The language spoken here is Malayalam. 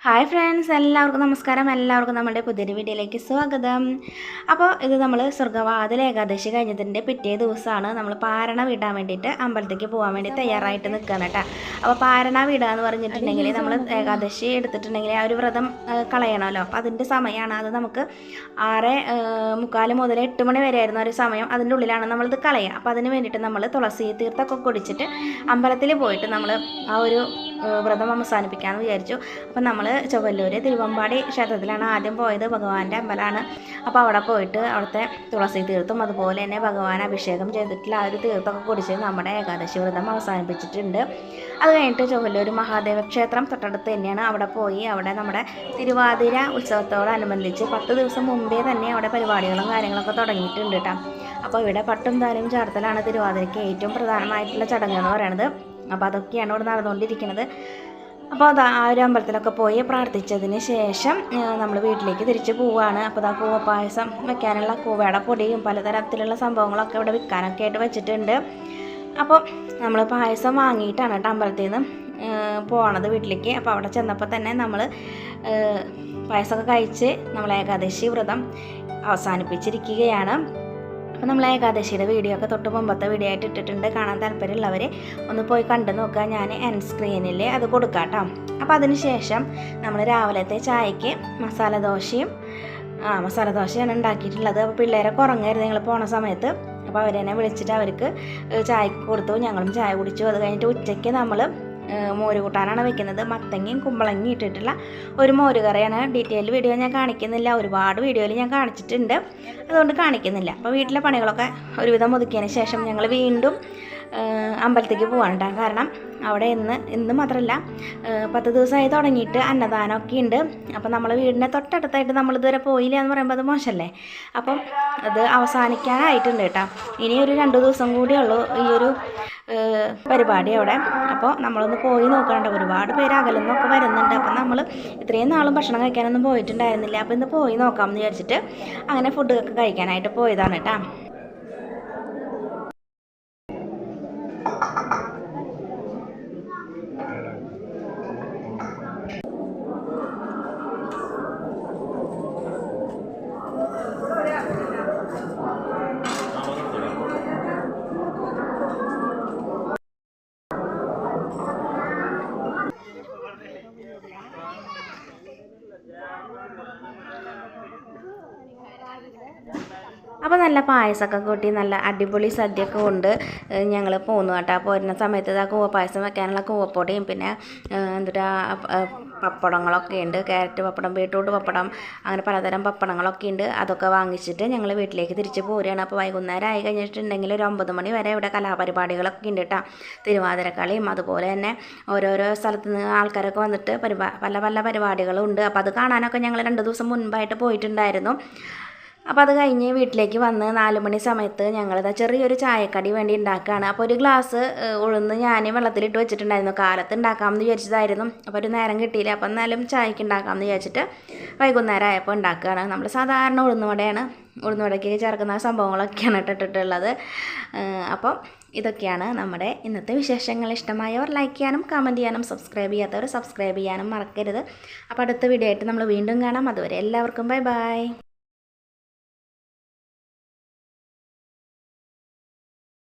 ഹായ് ഫ്രണ്ട്സ്, എല്ലാവർക്കും നമസ്കാരം. എല്ലാവർക്കും നമ്മുടെ പുതിയൊരു വീഡിയോയിലേക്ക് സ്വാഗതം. അപ്പോൾ ഇത് നമ്മൾ സ്വർഗ്ഗവാതിൽ ഏകാദശി കഴിഞ്ഞതിൻ്റെ പിറ്റേ ദിവസമാണ് നമ്മൾ പാരണ വിടാൻ വേണ്ടിയിട്ട് അമ്പലത്തേക്ക് പോകാൻ വേണ്ടി തയ്യാറായിട്ട് നിൽക്കുകയാണ് കേട്ടോ. അപ്പോൾ പാരണ വിടുക എന്ന് പറഞ്ഞിട്ടുണ്ടെങ്കിൽ നമ്മൾ ഏകാദശി എടുത്തിട്ടുണ്ടെങ്കിൽ ആ ഒരു വ്രതം കളയണമല്ലോ. അപ്പോൾ അതിൻ്റെ സമയമാണ്. അത് നമുക്ക് 6:45 മുതൽ 8 മണി വരെ ആയിരുന്നു ഒരു സമയം. അതിൻ്റെ ഉള്ളിലാണ് നമ്മളിത് കളയുക. അപ്പോൾ അതിന് വേണ്ടിയിട്ട് നമ്മൾ തുളസി തീർത്ഥമൊക്കെ കുടിച്ചിട്ട് അമ്പലത്തിൽ പോയിട്ട് നമ്മൾ ആ ഒരു വ്രതം അവസാനിപ്പിക്കാമെന്ന് വിചാരിച്ചു. അപ്പോൾ നമ്മൾ ചൊവ്വല്ലൂർ തിരുവമ്പാടി ക്ഷേത്രത്തിലാണ് ആദ്യം പോയത്. ഭഗവാന്റെ അമ്പലമാണ്. അപ്പോൾ അവിടെ പോയിട്ട് അവിടുത്തെ തുളസി തീർത്ഥം അതുപോലെ തന്നെ ഭഗവാൻ അഭിഷേകം ചെയ്തിട്ടുള്ള ആ ഒരു തീർത്ഥമൊക്കെ കുടിച്ച് നമ്മുടെ ഏകാദശി വ്രതം അവസാനിപ്പിച്ചിട്ടുണ്ട്. അത് കഴിഞ്ഞിട്ട് ചൊവ്വല്ലൂർ മഹാദേവ ക്ഷേത്രം തൊട്ടടുത്ത് തന്നെയാണ്. അവിടെ പോയി അവിടെ നമ്മുടെ തിരുവാതിര ഉത്സവത്തോടനുബന്ധിച്ച് 10 ദിവസം മുമ്പേ തന്നെ അവിടെ പരിപാടികളും കാര്യങ്ങളൊക്കെ തുടങ്ങിയിട്ടുണ്ട് കേട്ടോ. അപ്പോൾ ഇവിടെ പട്ടും താലിയും ചാർത്തലാണ് തിരുവാതിരയ്ക്ക് ഏറ്റവും പ്രധാനമായിട്ടുള്ള ചടങ്ങ് എന്ന് പറയുന്നത്. അപ്പോൾ അതൊക്കെയാണ് ഇവിടെ നടന്നുകൊണ്ടിരിക്കുന്നത്. അപ്പോൾ അത് ആ ഒരു അമ്പലത്തിലൊക്കെ പോയി പ്രാർത്ഥിച്ചതിന് ശേഷം നമ്മൾ വീട്ടിലേക്ക് തിരിച്ച് പോവുകയാണ്. അപ്പോൾ ആ കൂവപ്പായസം വെക്കാനുള്ള കൂവയുടെ പൊടിയും പലതരത്തിലുള്ള സംഭവങ്ങളൊക്കെ ഇവിടെ വിൽക്കാനൊക്കെ ആയിട്ട് വെച്ചിട്ടുണ്ട്. അപ്പോൾ നമ്മൾ പായസം വാങ്ങിയിട്ടാണ് കേട്ടോ അമ്പലത്തിൽ നിന്ന് പോകണത് വീട്ടിലേക്ക്. അപ്പോൾ അവിടെ ചെന്നപ്പോൾ തന്നെ നമ്മൾ പായസമൊക്കെ കഴിച്ച് നമ്മൾ ഏകാദശി വ്രതം അവസാനിപ്പിച്ചിരിക്കുകയാണ്. അപ്പോൾ നമ്മൾ ഏകാദശിയുടെ വീഡിയോ ഒക്കെ തൊട്ട് മുമ്പത്തെ വീഡിയോ ആയിട്ട് ഇട്ടിട്ടുണ്ട്. കാണാൻ താല്പര്യമുള്ളവർ ഒന്ന് പോയി കണ്ടു നോക്കുക. ഞാൻ എൻഡ് സ്ക്രീനിൽ അത് കൊടുക്കാം കേട്ടോ. അപ്പോൾ അതിന് ശേഷം നമ്മൾ രാവിലത്തെ ചായക്ക് മസാല ദോശയാണ് ഉണ്ടാക്കിയിട്ടുള്ളത്. അപ്പോൾ പിള്ളേരൊക്കെ ഉറങ്ങായിരുന്നു ഞങ്ങൾ പോണ സമയത്ത്. അപ്പോൾ അവരെന്നെ വിളിച്ചിട്ട് അവർക്ക് ചായക്ക് കൊടുത്തു. ഞങ്ങളും ചായ കുടിച്ചു. അത് കഴിഞ്ഞിട്ട് ഉച്ചയ്ക്ക് നമ്മൾ മോര് കൂട്ടാനാണ് വെക്കുന്നത്. മത്തങ്ങയും കുമ്പളങ്ങയും ഇട്ടിട്ടുള്ള ഒരു മോര് കറിയാണ്. ഡീറ്റെയിൽ വീഡിയോ ഞാൻ കാണിക്കുന്നില്ല. ഒരുപാട് വീഡിയോയിൽ ഞാൻ കാണിച്ചിട്ടുണ്ട്, അതുകൊണ്ട് കാണിക്കുന്നില്ല. അപ്പോൾ വീട്ടിലെ പണികളൊക്കെ ഒരുവിധം ഒതുക്കിയതിന് ശേഷം ഞങ്ങൾ വീണ്ടും അമ്പലത്തേക്ക് പോകാനുണ്ടാകും. കാരണം അവിടെ ഇന്ന് മാത്രമല്ല 10 ദിവസമായി തുടങ്ങിയിട്ട് അന്നദാനമൊക്കെ ഉണ്ട്. അപ്പം നമ്മൾ വീടിൻ്റെ തൊട്ടടുത്തായിട്ട് നമ്മളിതുവരെ പോയില്ല എന്ന് പറയുമ്പോൾ അത് മോശമല്ലേ. അപ്പം അത് അവസാനിക്കാനായിട്ടുണ്ട് കേട്ടോ. ഇനി ഒരു 2 ദിവസം കൂടിയുള്ളൂ ഈ ഒരു പരിപാടി അവിടെ. അപ്പോൾ നമ്മളൊന്ന് പോയി നോക്കാണ്ട് ഒരുപാട് പേര് അകലെന്നൊക്കെ വരുന്നുണ്ട്. അപ്പം നമ്മൾ ഇത്രയും നാളും ഭക്ഷണം കഴിക്കാനൊന്നും പോയിട്ടുണ്ടായിരുന്നില്ല. അപ്പോൾ ഇന്ന് പോയി നോക്കാമെന്ന് വിചാരിച്ചിട്ട് അങ്ങനെ ഫുഡൊക്കെ കഴിക്കാനായിട്ട് പോയതാണ് കേട്ടോ. അപ്പോൾ നല്ല പായസമൊക്കെ കൂട്ടി നല്ല അടിപൊളി സദ്യയൊക്കെ കൊണ്ട് ഞങ്ങൾ പോന്നു കേട്ടോ. പോരുന്ന സമയത്ത് ആ കൂവപ്പായസം വെക്കാനുള്ള കൂവപ്പൊടിയും പിന്നെ പപ്പടങ്ങളൊക്കെ ഉണ്ട്. ക്യാരറ്റ് പപ്പടം, ബീട്രൂട്ട് പപ്പടം, അങ്ങനെ പലതരം പപ്പടങ്ങളൊക്കെ ഉണ്ട്. അതൊക്കെ വാങ്ങിച്ചിട്ട് ഞങ്ങൾ വീട്ടിലേക്ക് തിരിച്ച് പോരുകയാണ്. അപ്പോൾ വൈകുന്നേരം ആയി കഴിഞ്ഞിട്ടുണ്ടെങ്കിൽ ഒരു 9 മണി വരെ ഇവിടെ കലാപരിപാടികളൊക്കെ ഉണ്ട് കേട്ടോ. തിരുവാതിരക്കളിയും അതുപോലെ തന്നെ ഓരോരോ സ്ഥലത്ത് നിന്ന് ആൾക്കാരൊക്കെ വന്നിട്ട് പല പല പരിപാടികളും ഉണ്ട്. അപ്പോൾ അത് കാണാനൊക്കെ ഞങ്ങൾ 2 ദിവസം മുൻപായിട്ട് പോയിട്ടുണ്ടായിരുന്നു. അപ്പോൾ അത് കഴിഞ്ഞ് വീട്ടിലേക്ക് വന്ന് 4 മണി സമയത്ത് ഞങ്ങളിതാ ചെറിയൊരു ചായക്കടി വേണ്ടി ഉണ്ടാക്കുകയാണ്. അപ്പോൾ ഒരു ഗ്ലാസ് ഉഴുന്ന് ഞാൻ വെള്ളത്തിലിട്ട് വെച്ചിട്ടുണ്ടായിരുന്നു. കാലത്ത് ഉണ്ടാക്കാമെന്ന് വിചാരിച്ചതായിരുന്നു. അപ്പോൾ ഒരു നേരം കിട്ടിയില്ല. അപ്പോൾ എന്നാലും ചായക്ക് ഉണ്ടാക്കാമെന്ന് വിചാരിച്ചിട്ട് വൈകുന്നേരം ആയപ്പോൾ ഉണ്ടാക്കുകയാണ്. നമ്മൾ സാധാരണ ഉഴുന്നുവടയ്ക്ക് ചേർക്കുന്ന സംഭവങ്ങളൊക്കെയാണ് ഇട്ടിട്ടുള്ളത്. അപ്പോൾ ഇതൊക്കെയാണ് നമ്മുടെ ഇന്നത്തെ വിശേഷങ്ങൾ. ഇഷ്ടമായവർ ലൈക്ക് ചെയ്യാനും കമൻറ്റ് ചെയ്യാനും സബ്സ്ക്രൈബ് ചെയ്യാത്തവർ സബ്സ്ക്രൈബ് ചെയ്യാനും മറക്കരുത്. അപ്പോൾ അടുത്ത വീഡിയോ ആയിട്ട് നമ്മൾ വീണ്ടും കാണാം. അതുവരെ എല്ലാവർക്കും ബൈ ബൈ.